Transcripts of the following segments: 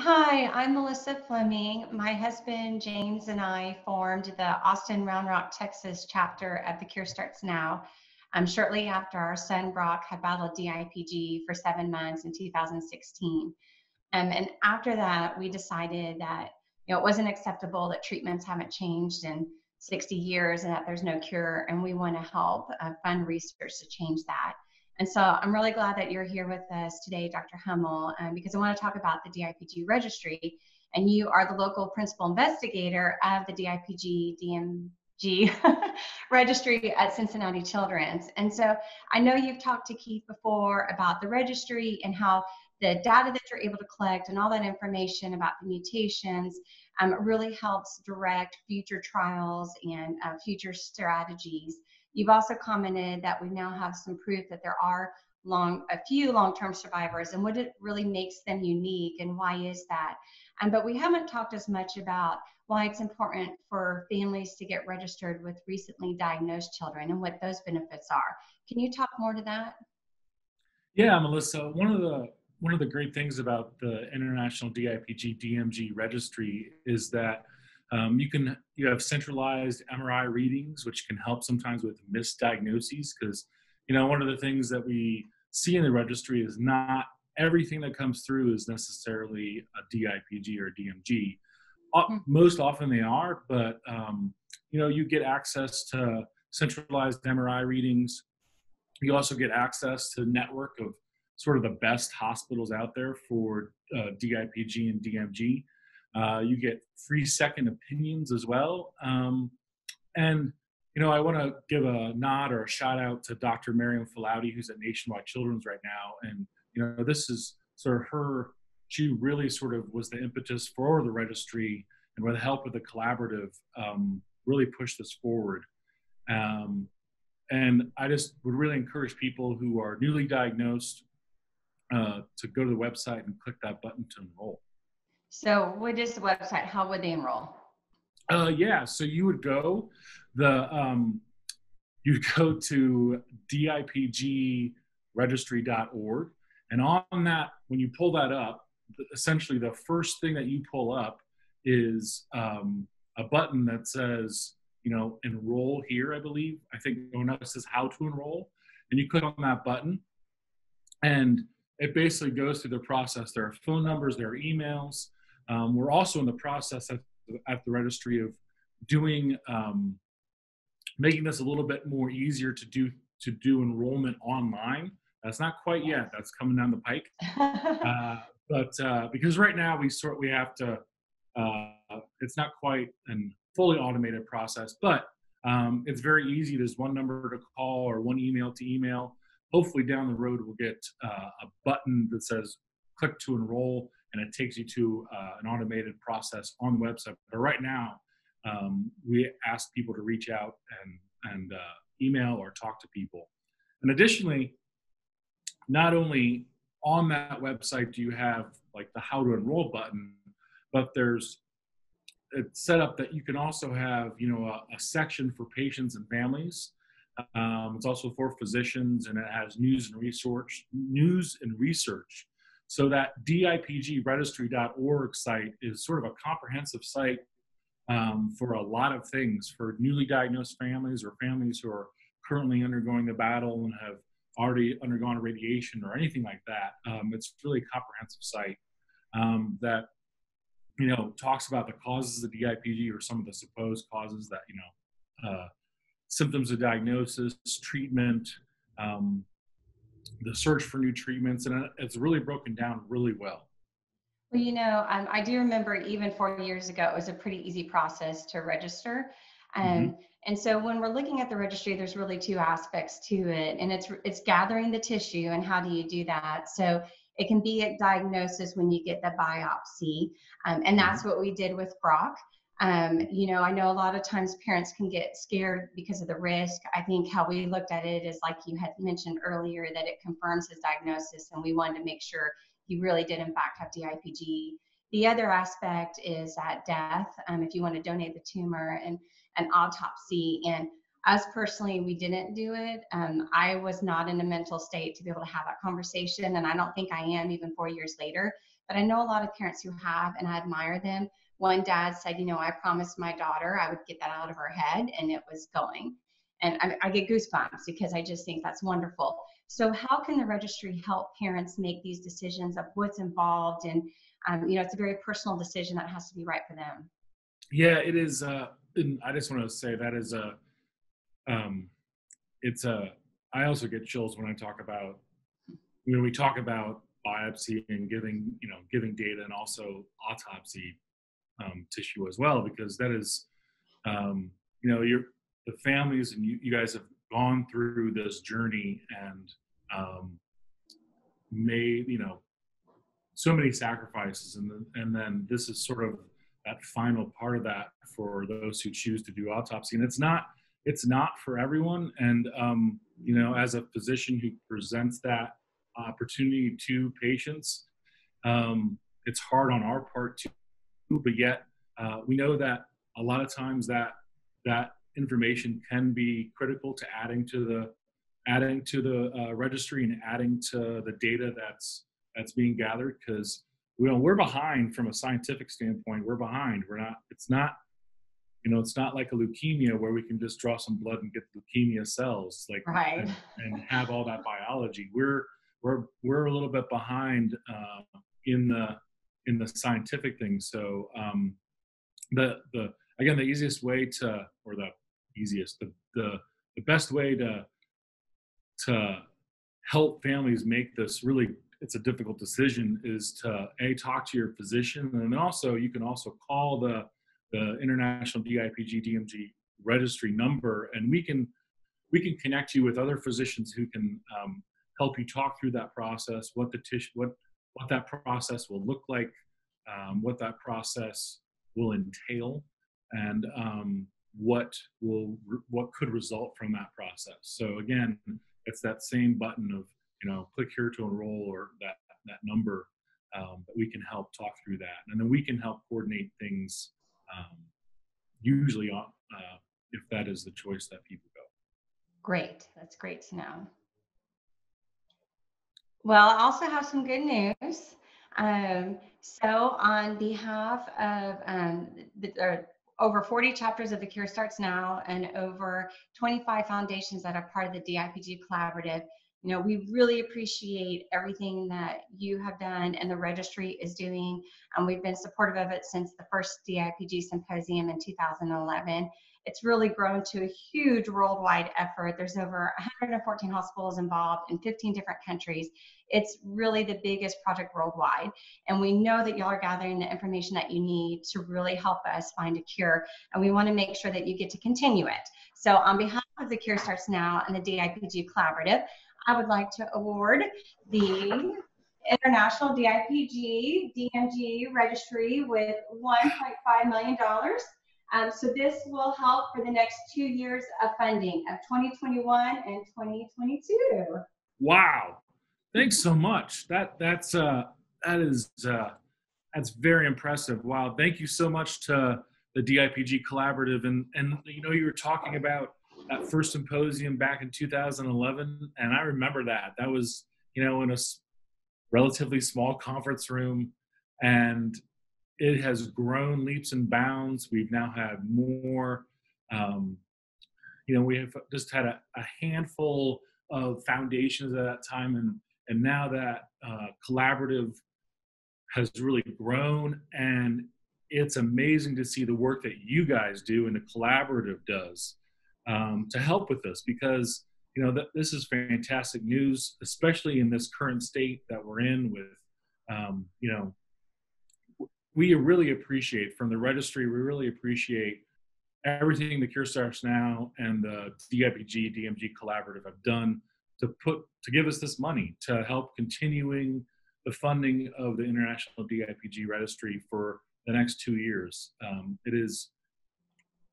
Hi, I'm Melissa Fleming. My husband James and I formed the Austin Round Rock, Texas chapter of The Cure Starts Now. Shortly after our son Brock had battled DIPG for 7 months in 2016. And after that, we decided that it wasn't acceptable that treatments haven't changed in 60 years and that there's no cure, and we want to help fund research to change that. And so I'm really glad that you're here with us today, Dr. Hummel, because I want to talk about the DIPG Registry, and you are the local principal investigator of the DIPG DMG Registry at Cincinnati Children's. And so I know you've talked to Keith before about the registry and how the data that you're able to collect and all that information about the mutations really helps direct future trials and future strategies. You've also commented that we now have some proof that there are a few long-term survivors, and what it really makes them unique and why is that. But we haven't talked as much about why it's important for families to get registered with recently diagnosed children and what those benefits are. Can you talk more to that? Yeah, Melissa, one of the great things about the International DIPG DMG Registry is that you have centralized MRI readings, which can help sometimes with misdiagnoses, because one of the things that we see in the registry is not everything that comes through is necessarily a DIPG or DMG. Most often they are, but you get access to centralized MRI readings. You also get access to a network of sort of the best hospitals out there for DIPG and DMG. You get free second opinions as well. And I want to give a nod or a shout out to Dr. Miriam Falauti, who's at Nationwide Children's right now. And, this is sort of she really sort of was the impetus for the registry, and with the help of the collaborative, really pushed this forward. And I just would really encourage people who are newly diagnosed to go to the website and click that button to enroll. So what is the website? How would they enroll? Yeah, so you would go to dipgregistry.org, and on that, when you pull that up, essentially the first thing that you pull up is a button that says, enroll here, I believe. I think it says how to enroll, and you click on that button, and it basically goes through the process. There are phone numbers, there are emails. We're also in the process at the registry of doing, making this a little bit more easier to do enrollment online. That's not quite yet. That's coming down the pike. But because right now we have to, it's not quite a fully automated process, but it's very easy. There's one number to call or one email to email. Hopefully down the road, we'll get a button that says click to enroll, and it takes you to an automated process on the website. But right now, we ask people to reach out and email or talk to people. And additionally, not only on that website do you have like the how to enroll button, but it's set up that you can also have a section for patients and families. It's also for physicians, and it has news and research. So that dipgregistry.org site is sort of a comprehensive site for a lot of things for newly diagnosed families or families who are currently undergoing the battle and have already undergone radiation or anything like that. It's really a comprehensive site that talks about the causes of DIPG or some of the supposed causes that symptoms of diagnosis, treatment, the search for new treatments, and it's really broken down really well. Well, I do remember even 4 years ago, it was a pretty easy process to register. And so when we're looking at the registry, there's really two aspects to it, and it's gathering the tissue, and how do you do that? So it can be a diagnosis when you get the biopsy, and that's what we did with Brock. I know a lot of times parents can get scared because of the risk. I think how we looked at it is like you had mentioned earlier, that it confirms his diagnosis, and we wanted to make sure he really did in fact have DIPG. The other aspect is that death, if you want to donate the tumor, and an autopsy. And us personally, we didn't do it. I was not in a mental state to be able to have that conversation, and I don't think I am even 4 years later. but I know a lot of parents who have, and I admire them. One dad said, I promised my daughter I would get that out of her head, and it was going. And I get goosebumps because I just think that's wonderful. So how can the registry help parents make these decisions of what's involved? And, it's a very personal decision that has to be right for them. Yeah, it is. And I just want to say that is it's I also get chills when I talk about, when we talk about biopsy and giving data, and also autopsy tissue as well, because that is, the families and you guys have gone through this journey and made, so many sacrifices, and then this is sort of that final part of that for those who choose to do autopsy. And it's not for everyone. And as a physician who presents that opportunity to patients, it's hard on our part too, but yet we know that a lot of times that information can be critical to adding to the registry and adding to the data that's being gathered, because we're behind from a scientific standpoint. We're behind. It's not like a leukemia where we can just draw some blood and get leukemia cells, like, Right. and have all that biology. We're a little bit behind in the scientific thing. So the easiest way to, or the best way to help families make this really, it's a difficult decision, is to talk to your physician, and then also you can also call the International DIPG DMG Registry number, and we can connect you with other physicians who can help you talk through that process, what that process will look like, what that process will entail, and what could result from that process. So again, it's that same button of, click here to enroll, or that number, that we can help talk through that, and then we can help coordinate things. Usually, if that is the choice that people go. Great. That's great to know. Well, I also have some good news. So on behalf of over 40 chapters of the Cure Starts Now and over 25 foundations that are part of the DIPG Collaborative, we really appreciate everything that you have done and the registry is doing. And we've been supportive of it since the first DIPG symposium in 2011. It's really grown to a huge worldwide effort. There's over 114 hospitals involved in 15 different countries. It's really the biggest project worldwide. And we know that y'all are gathering the information that you need to really help us find a cure. And we want to make sure that you get to continue it. So on behalf of the Cure Starts Now and the DIPG Collaborative, I would like to award the International DIPG DMG Registry with $1.5 million. So this will help for the next 2 years of funding of 2021 and 2022. Wow. Thanks so much. That's very impressive. Wow. Thank you so much to the DIPG Collaborative. And you were talking about that first symposium back in 2011. And I remember that was, in a relatively small conference room, and it has grown leaps and bounds. We've now had more, we have just had a handful of foundations at that time. And now that collaborative has really grown, and it's amazing to see the work that you guys do and the collaborative does to help with this, because this is fantastic news, especially in this current state that we're in with, we really appreciate, from the registry, we really appreciate everything the Cure Starts Now and the DIPG DMG Collaborative have done to give us this money to help continuing the funding of the International DIPG Registry for the next 2 years.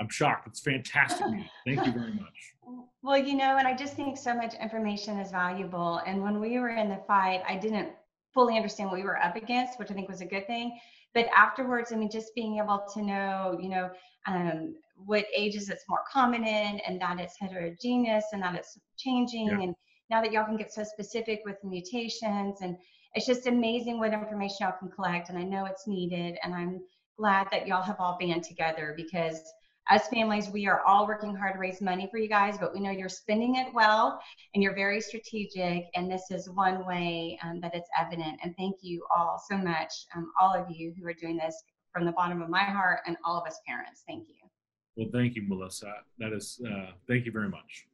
I'm shocked. It's fantastic news. Thank you very much. Well, and I just think so much information is valuable. And when we were in the fight, I didn't fully understand what we were up against, which I think was a good thing. But afterwards, just being able to know, what ages it's more common in, and that it's heterogeneous, and that it's changing. Yeah. And now that y'all can get so specific with mutations, and it's just amazing what information y'all can collect, and I know it's needed, and I'm glad that y'all have all band together, because as families, we are all working hard to raise money for you guys, but we know you're spending it well and you're very strategic, and this is one way that it's evident. And thank you all so much, all of you who are doing this from the bottom of my heart, and all of us parents. Thank you. Well, thank you, Melissa. That is, thank you very much.